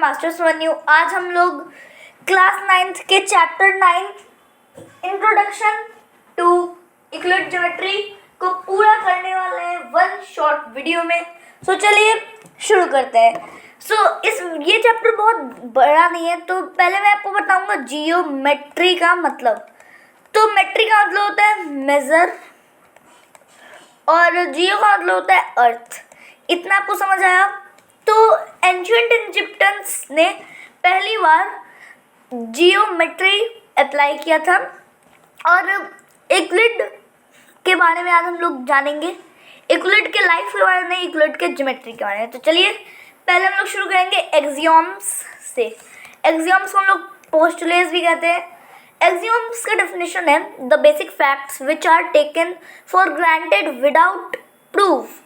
Masters one you. आज हम लोग क्लास 9th के chapter 9 introduction to Euclid geometry को पूरा करने वाले हैं वन शॉर्ट वीडियो में। सो चलिए शुरू करते हैं। ये चैप्टर बहुत बड़ा नहीं है, तो पहले मैं आपको बताऊंगा जियोमेट्री का मतलब। तो मेट्री का मतलब होता है मेजर और जियो का मतलब होता है अर्थ। इतना आपको समझ आया? तो एंशिएंट इजिप्शियंस ने पहली बार जियोमेट्री अप्लाई किया था और यूक्लिड के बारे में आज हम लोग जानेंगे। यूक्लिड के लाइफ के बारे में, यूक्लिड के ज्योमेट्री के बारे में। तो चलिए पहले हम लोग शुरू करेंगे एक्सियोम्स से। एक्सियोम्स को हम लोग पोस्टुलेट्स भी कहते हैं। एक्सियोम्स का डेफिनेशन है the basic facts which are taken for granted without proof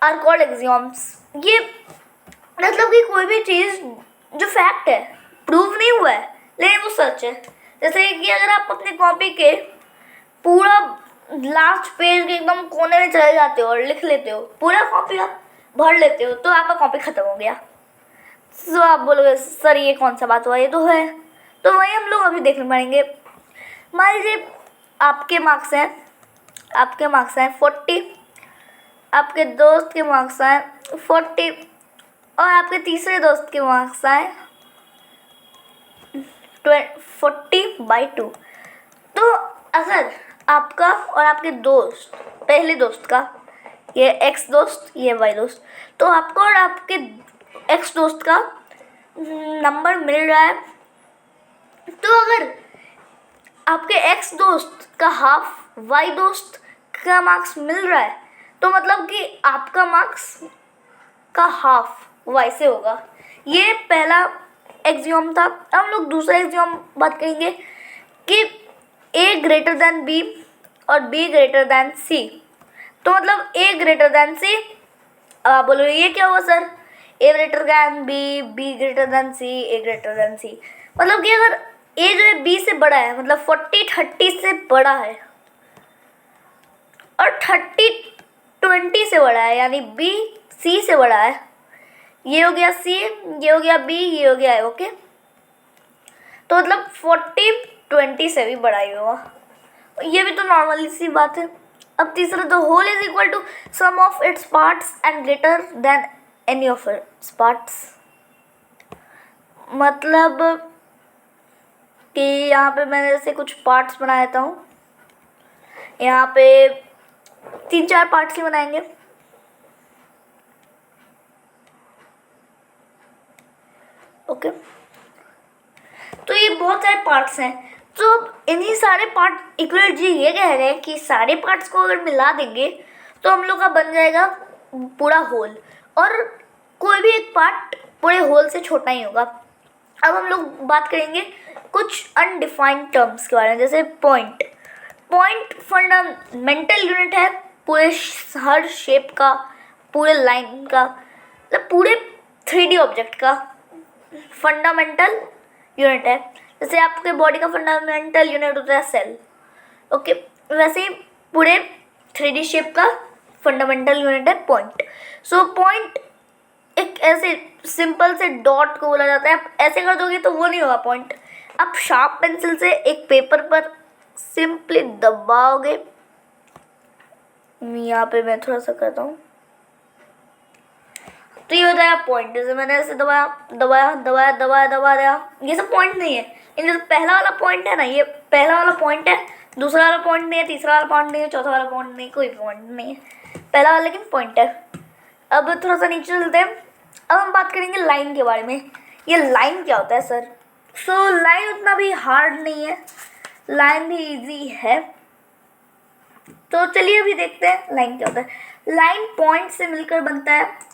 are called axioms. ये मतलब कि कोई भी चीज़ जो फैक्ट है, प्रूव नहीं हुआ है लेकिन वो सच है। जैसे कि अगर आप अपनी कॉपी के पूरा लास्ट पेज के एकदम कोने में चले जाते हो और लिख लेते हो, पूरा कॉपी आप भर लेते हो, तो आपका कॉपी ख़त्म हो गया। तो आप बोलोगे सर ये कौन सा बात हुआ, ये तो है। तो वही हम लोग अभी देखने पाएंगे। मान लीजिए आपके मार्क्स हैं 40, आपके दोस्त के मार्क्स आए 40 और आपके तीसरे दोस्त के मार्क्स आए 40/2। तो अगर आपका और आपके दोस्त, पहले दोस्त का, ये एक्स दोस्त, ये वाई दोस्त, तो आपको और आपके एक्स दोस्त का नंबर मिल रहा है, तो अगर आपके एक्स दोस्त का हाफ वाई दोस्त का मार्क्स मिल रहा है, तो मतलब कि आपका मार्क्स का हाफ वाई से होगा। ये पहला एक्सियोम था। अब हम लोग दूसरा एक्सियोम बात करेंगे कि ए ग्रेटर देन बी और बी ग्रेटर देन सी। तो मतलब ए ग्रेटर देन सी, आप बोलोगे ये क्या हुआ sir? A greater than B, B greater than C, A greater than C. मतलब कि अगर ए जो है बी से बड़ा है, मतलब 40-30 से बड़ा है और 30-20 से बड़ा है, यानी बी सी से बड़ा है। ये हो गया सी, ये हो गया बी, ये हो गया है, ओके। तो मतलब 40-20 से भी बड़ा ही होगा। ये भी तो नॉर्मली सी बात है। अब तीसरा, the whole is equal to sum of its parts and greater than any of its parts. मतलब कि यहाँ पे मैंने जैसे कुछ पार्ट्स बना देता हूँ, यहाँ पे 3-4 पार्ट्स ही बनाएंगे। ओके, तो ये बहुत सारे पार्ट्स हैं। तो अब इन्हीं सारे पार्ट यूक्लिड जी ये कह रहे हैं कि सारे पार्ट्स को अगर मिला देंगे तो हम लोग का बन जाएगा पूरा होल, और कोई भी एक पार्ट पूरे होल से छोटा ही होगा। अब हम लोग बात करेंगे कुछ अनडिफाइंड टर्म्स के बारे में, जैसे पॉइंट। पॉइंट फंडामेंटल यूनिट है पूरे हर शेप का, पूरे लाइन का, मतलब पूरे 3D ऑब्जेक्ट का फंडामेंटल यूनिट है। जैसे आपके बॉडी का फंडामेंटल यूनिट होता है सेल, ओके, वैसे ही पूरे 3D शेप का फंडामेंटल यूनिट है पॉइंट। सो पॉइंट एक ऐसे सिंपल से डॉट को बोला जाता है। आप ऐसे कर दोगे तो वो नहीं होगा पॉइंट। आप शार्प पेंसिल से एक पेपर पर सिंपली दबाओगे, यहाँ पे मैं थोड़ा सा करता हूँ, तो ये हो जाएगा पॉइंट। जैसे मैंने ऐसे दबाया दबाया दबाया दबाया दबाया, ये सब पॉइंट नहीं है। इनमें जो पहला वाला पॉइंट है ना, ये पहला वाला पॉइंट है, दूसरा वाला पॉइंट नहीं है, तीसरा वाला पॉइंट नहीं है, चौथा वाला पॉइंट नहीं है, कोई पॉइंट नहीं है, पहला वाला लेकिन पॉइंट है। अब थोड़ा सा नीचे चलते हैं। अब हम बात करेंगे लाइन के बारे में। ये लाइन क्या होता है सर? सो लाइन उतना भी हार्ड नहीं है, लाइन भी ईजी है। तो चलिए अभी देखते हैं लाइन क्या होता है। लाइन पॉइंट से मिलकर बनता है,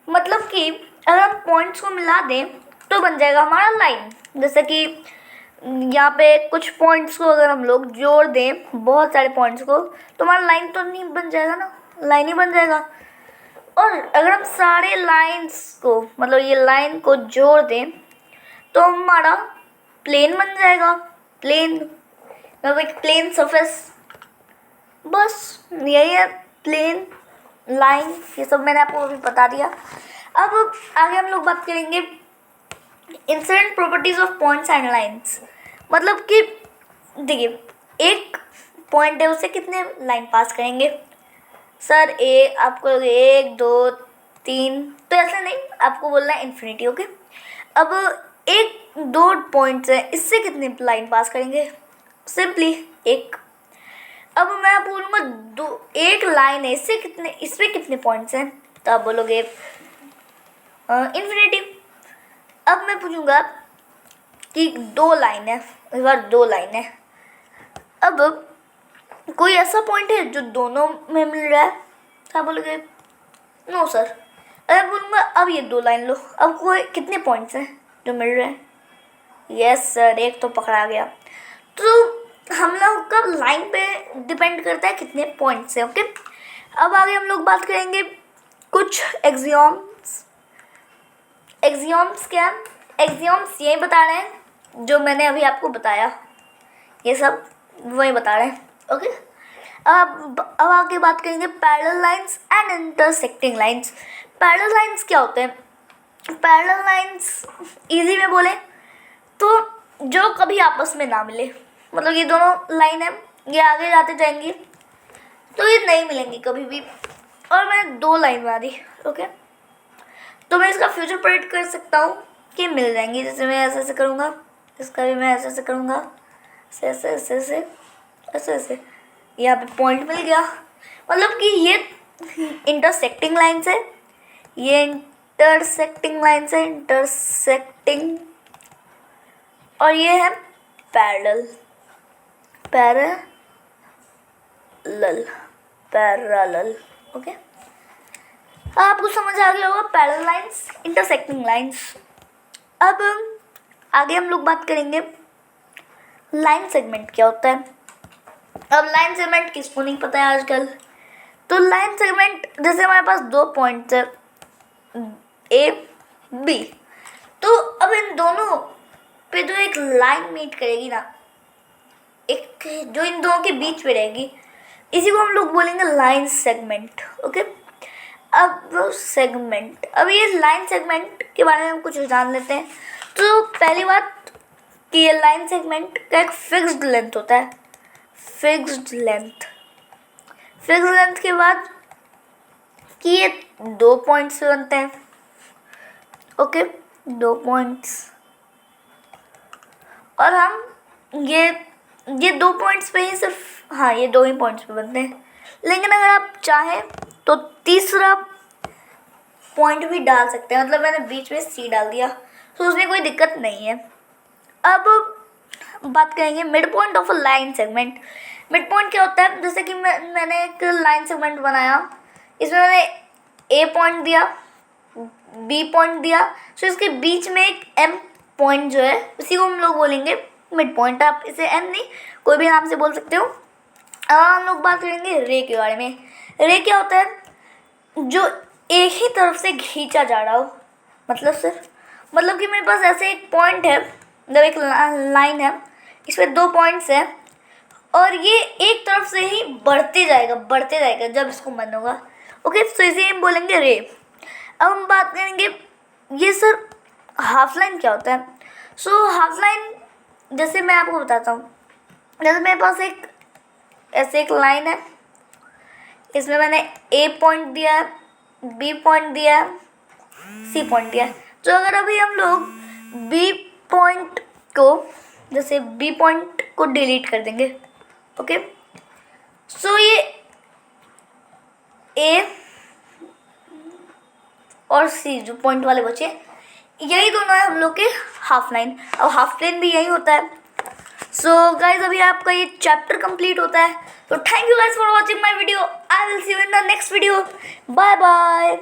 मतलब कि अगर हम पॉइंट्स को मिला दें तो बन जाएगा हमारा लाइन। जैसे कि यहाँ पे कुछ पॉइंट्स को अगर हम लोग जोड़ दें, बहुत सारे पॉइंट्स को, तो हमारा लाइन तो नहीं बन जाएगा ना, लाइन ही बन जाएगा। और अगर हम सारे लाइंस को, मतलब ये लाइन को जोड़ दें, तो हमारा प्लेन बन जाएगा। प्लेन मतलब एक प्लेन सरफेस, बस यही है प्लेन। लाइन, ये सब मैंने आपको अभी बता दिया। अब आगे हम लोग बात करेंगे incident properties of points and lines. मतलब कि देखिए, एक पॉइंट है, उससे कितने लाइन पास करेंगे सर? आपको 1 2 3, तो ऐसा नहीं, आपको बोलना है इन्फिनिटी। ओके, अब 1 2 पॉइंट्स है, इससे कितने लाइन पास करेंगे? सिंपली 1। अब मैं बोलूँगा 1 लाइन है, इसमें कितने पॉइंट्स हैं? तो आप बोलोगे इन्फिनिटी। अब मैं पूछूंगा कि 2 लाइन है, इस बार 2 लाइन है। अब कोई ऐसा पॉइंट है जो दोनों में मिल रहा है? तो आप बोलोगे नो सर। अरे बोलूँगा अब ये 2 लाइन लो, अब कोई कितने पॉइंट्स हैं जो मिल रहे हैं? यस सर, 1 तो पकड़ा गया। तो हम लोग का लाइन पे डिपेंड करता है कितने पॉइंट्स हैं। ओके, अब आगे हम लोग बात करेंगे कुछ एक्सियोम्स। एक्सियोम्स क्या है? एक्सियोम्स यही बता रहे हैं जो मैंने अभी आपको बताया, ये सब वही बता रहे हैं। ओके, अब आगे बात करेंगे parallel lines and intersecting lines. Parallel lines क्या होते हैं? पैरेलल लाइंस इजी में बोले तो जो कभी आपस में ना मिले, मतलब ये दोनों लाइन है, ये आगे जाते जाएंगी तो ये नहीं मिलेंगी कभी भी, और मैंने 2 लाइन बना दी। ओके, तो मैं इसका फ्यूचर प्रेडिक्ट कर सकता हूँ कि मिल जाएंगी। जैसे मैं ऐसे ऐसे करूँगा, इसका भी मैं ऐसे ऐसे करूँगा, ऐसे ऐसे ऐसे ऐसे ऐसे ऐसे, यहाँ पे पॉइंट मिल गया। मतलब कि ये इंटरसेक्टिंग लाइन्स है, ये इंटरसेक्टिंग लाइन्स है, इंटरसेक्टिंग, और ये है पैरेलल, पैरेलल। ओके, आपको समझ आ गया होगा पैरेलल लाइंस, इंटरसेक्टिंग लाइंस। अब आगे हम लोग बात करेंगे लाइन सेगमेंट क्या होता है। अब लाइन सेगमेंट किसको नहीं पता है आजकल? तो लाइन सेगमेंट, जैसे हमारे पास 2 पॉइंट्स है A B, तो अब इन दोनों पे जो एक लाइन मीट करेगी ना, एक जो इन दोनों के बीच में रहेगी, इसी को हम लोग बोलेंगे लाइन सेगमेंट। ओके, अब सेगमेंट, अब ये लाइन सेगमेंट के बारे में हम कुछ जान लेते हैं। तो पहली बात कि ये लाइन सेगमेंट का एक फिक्स्ड लेंथ होता है, फिक्स्ड लेंथ के बाद कि ये 2 पॉइंट्स से बनते हैं। ओके, 2 पॉइंट्स, और हम ये 2 पॉइंट्स पे ही सिर्फ, हाँ ये 2 ही पॉइंट्स पे बनते हैं। लेकिन अगर आप चाहें तो तीसरा पॉइंट भी डाल सकते हैं, मतलब मैंने बीच में C डाल दिया तो उसमें कोई दिक्कत नहीं है। अब बात करेंगे mid point of a line segment. Mid point क्या होता है? जैसे कि मैंने एक लाइन सेगमेंट बनाया, इसमें मैंने A पॉइंट दिया, B पॉइंट दिया, तो इसके बीच में एक M पॉइंट जो है उसी को हम लोग बोलेंगे मिड पॉइंट। आप इसे M नहीं कोई भी नाम से बोल सकते हो। अब हम लोग बात करेंगे रे के बारे में। रे क्या होता है? जो एक ही तरफ से खींचा जा रहा हो, मतलब कि मेरे पास ऐसे एक पॉइंट है, मतलब एक लाइन है, इसमें 2 पॉइंट्स हैं और ये एक तरफ से ही बढ़ते जाएगा जब इसको मन होगा। ओके, तो इसे हम बोलेंगे रे। अब हम बात करेंगे ये सर हाफ लाइन क्या होता है। सो हाफ लाइन, जैसे मैं आपको बताता हूँ, जैसे मेरे पास ऐसे एक लाइन है, इसमें मैंने A पॉइंट दिया है, B पॉइंट दिया है, C पॉइंट दिया है। तो अगर अभी हम लोग B पॉइंट को डिलीट कर देंगे, ओके, सो ये A और C जो पॉइंट वाले बचे, यही दोनों है हम लोग के हाफ लाइन। अब हाफ प्लेन भी यही होता है। सो गाइज, अभी आपका ये चैप्टर कंप्लीट होता है। तो thank you guys for watching my video. I will see you in the next video. Bye bye.